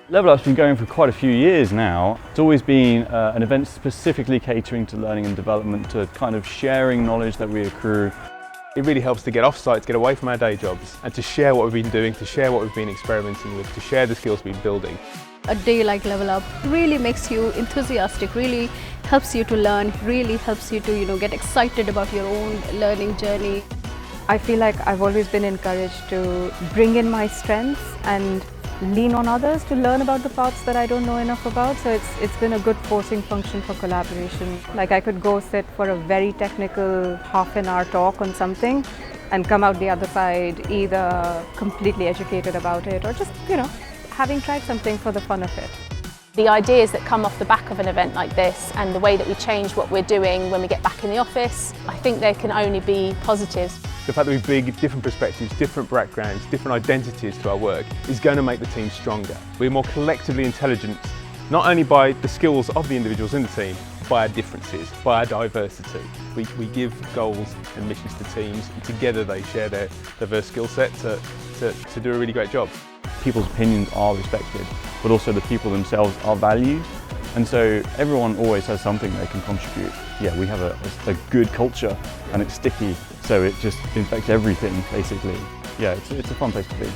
Level Up's been going for quite a few years now. It's always been an event specifically catering to learning and development, to kind of sharing knowledge that we accrue. It really helps to get off-site, to get away from our day jobs and to share what we've been doing, to share what we've been experimenting with, to share the skills we've been building. A day like Level Up really makes you enthusiastic, really helps you to learn, really helps you to get excited about your own learning journey. I feel like I've always been encouraged to bring in my strengths and lean on others to learn about the parts that I don't know enough about. So it's been a good forcing function for collaboration. Like I could go sit for a very technical half-an-hour talk on something and come out the other side either completely educated about it or just, having tried something for the fun of it. The ideas that come off the back of an event like this and the way that we change what we're doing when we get back in the office, I think there can only be positives. The fact that we bring different perspectives, different backgrounds, different identities to our work is going to make the team stronger. We're more collectively intelligent, not only by the skills of the individuals in the team, but by our differences, by our diversity. We give goals and missions to teams, and together they share their diverse skill set to do a really great job. People's opinions are respected, but also the people themselves are valued. And so everyone always has something they can contribute. Yeah, we have a good culture and it's sticky, so it just infects everything basically. Yeah, it's a fun place to be.